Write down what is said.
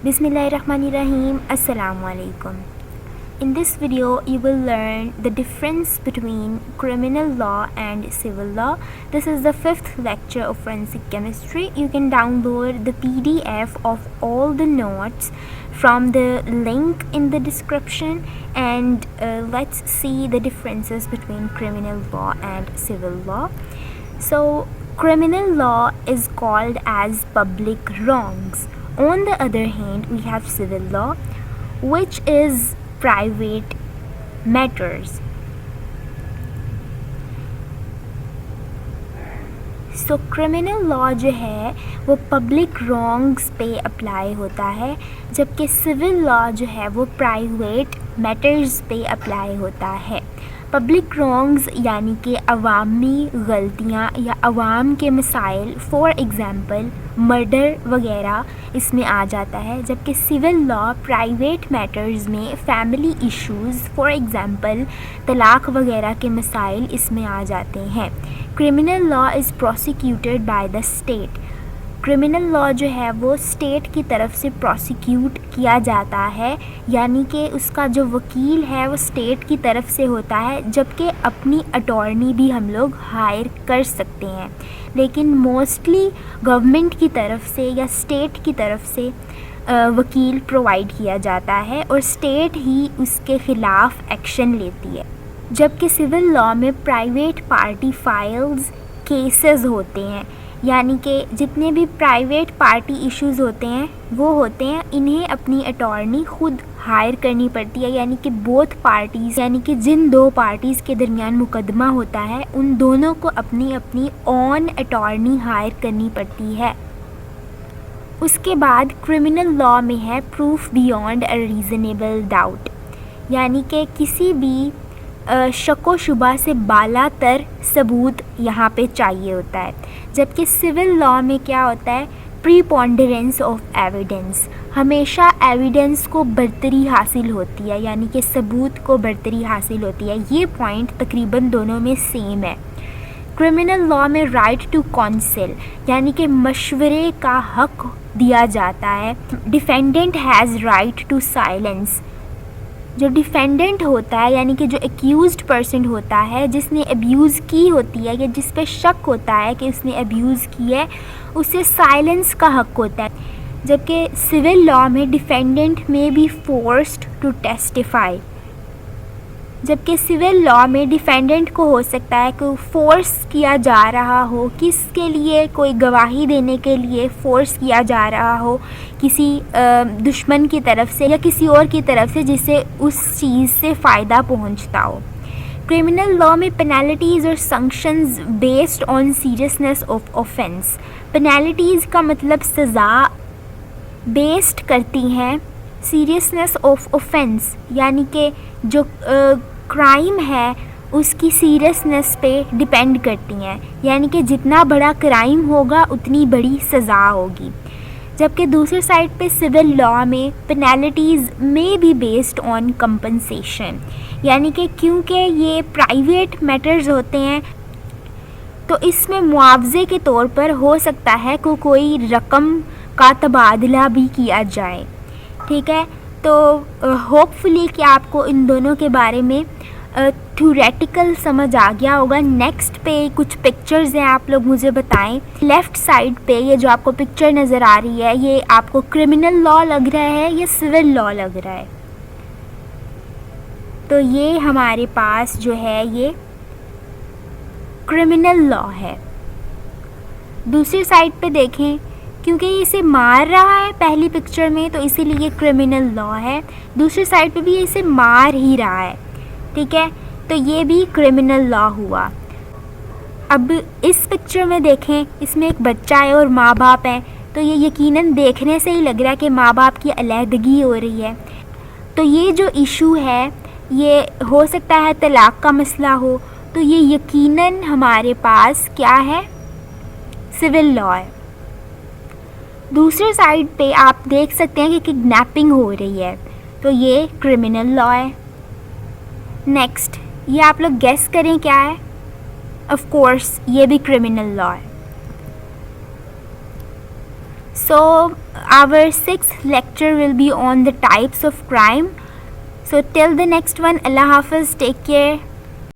Bismillahirrahmanirrahim. Assalamu alaikum. In this video, you will learn the difference between criminal law and civil law. This is the 5th lecture of forensic chemistry. You can download the PDF of all the notes from the link in the description, and let's see the differences between criminal law and civil law. So, criminal law is called as public wrongs. On the other hand, we have civil law, which is private matters. So criminal law जो है वो public wrongs पे apply होता है, जबकि civil law जो है वो प्राइवेट मैटर्स पे अप्लाई होता है. पब्लिक रॉन्ग्स यानी कि अवामी गलतियाँ या अवाम के मसाइल, फॉर एग्ज़ाम्पल मर्डर वगैरह इसमें आ जाता है, जबकि सिविल लॉ प्राइवेट मैटर्स में फैमिली इश्यूज़, फॉर एग्ज़ाम्पल तलाक़ वगैरह के मसाइल इसमें आ जाते हैं. Criminal law is prosecuted by the state. Criminal law जो है वो स्टेट की तरफ से प्रोसिक्यूट किया जाता है, यानी कि उसका जो वकील है वो स्टेट की तरफ से होता है, जबकि अपनी अटॉर्नी भी हम लोग हायर कर सकते हैं, लेकिन मोस्टली गवर्नमेंट की तरफ से या स्टेट की तरफ से वकील प्रोवाइड किया जाता है और स्टेट ही उसके ख़िलाफ़ एक्शन लेती है. जबकि सिविल लॉ में प्राइवेट पार्टी फाइल्स केसेस होते हैं, यानी कि जितने भी प्राइवेट पार्टी इश्यूज़ होते हैं वो होते हैं, इन्हें अपनी अटॉर्नी ख़ुद हायर करनी पड़ती है, यानी कि बोथ पार्टीज़, यानी कि जिन दो पार्टीज़ के दरमियान मुकदमा होता है उन दोनों को अपनी अपनी ऑन अटॉर्नी हायर करनी पड़ती है. उसके बाद क्रिमिनल लॉ में है proof beyond a reasonable doubt, यानी कि किसी भी शक शुबा से बालातर सबूत यहाँ पे चाहिए होता है. जबकि सिविल लॉ में क्या होता है, प्रीपोंडरेंस ऑफ एविडेंस, हमेशा एविडेंस को बरतरी हासिल होती है, यानी कि सबूत को बरतरी हासिल होती है. ये पॉइंट तकरीबन दोनों में सेम है. क्रिमिनल लॉ में राइट टू काउंसिल, यानी कि मशवरे का हक दिया जाता है. Defendant has right to silence. जो डिफेंडेंट होता है, यानी कि जो एक्यूज्ड पर्सन होता है, जिसने अब्यूज़ की होती है या जिस पे शक होता है कि उसने अब्यूज़ की है, उसे साइलेंस का हक होता है. जबकि सिविल लॉ में डिफेंडेंट में बी फोर्स्ड टू टेस्टिफाई. जबकि सिविल लॉ में डिफेंडेंट को हो सकता है कि फोर्स किया जा रहा हो, किसके लिए, कोई गवाही देने के लिए फोर्स किया जा रहा हो किसी दुश्मन की तरफ से या किसी और की तरफ से, जिससे उस चीज़ से फ़ायदा पहुंचता हो. क्रिमिनल लॉ में पेनल्टीज़ और sanctions based on seriousness of offence. Penalties का मतलब सज़ा बेस्ड करती हैं सीरियसनेस ऑफ ऑफेंस, यानी कि जो क्राइम है उसकी सीरियसनेस पे डिपेंड करती हैं, यानी कि जितना बड़ा क्राइम होगा उतनी बड़ी सज़ा होगी. जबकि दूसरी साइड पे सिविल लॉ में पेनल्टीज़ में भी बेस्ड ऑन कंपनसेशन, यानी कि क्योंकि ये प्राइवेट मैटर्स होते हैं तो इसमें मुआवजे के तौर पर हो सकता है कि कोई रकम का तबादला भी किया जाए. ठीक है, तो होपफुली कि आपको इन दोनों के बारे में थ्योरेटिकल समझ आ गया होगा. नेक्स्ट पे कुछ पिक्चर्स हैं, आप लोग मुझे बताएं. लेफ़्ट साइड पे ये जो आपको पिक्चर नज़र आ रही है, ये आपको क्रिमिनल लॉ लग रहा है या सिविल लॉ लग रहा है? तो ये हमारे पास जो है ये क्रिमिनल लॉ है. दूसरी साइड पे देखें, क्योंकि ये इसे मार रहा है पहली पिक्चर में, तो इसीलिए क्रिमिनल लॉ है. दूसरी साइड पे भी ये इसे मार ही रहा है. ठीक है, तो ये भी क्रिमिनल लॉ हुआ. अब इस पिक्चर में देखें, इसमें एक बच्चा है और माँ बाप हैं, तो ये यकीनन देखने से ही लग रहा है कि माँ बाप की अलहदगी हो रही है. तो ये जो इशू है ये हो सकता है तलाक़ का मसला हो, तो ये यकीनन हमारे पास क्या है, सिविल लॉ है. दूसरे साइड पे आप देख सकते हैं कि किडनैपिंग हो रही है, तो ये क्रिमिनल लॉ है. नेक्स्ट, ये आप लोग गेस करें क्या है? ऑफ कोर्स ये भी क्रिमिनल लॉ है. So our sixth lecture will be on the types of crime. So till the next one, Allah Hafiz, take care.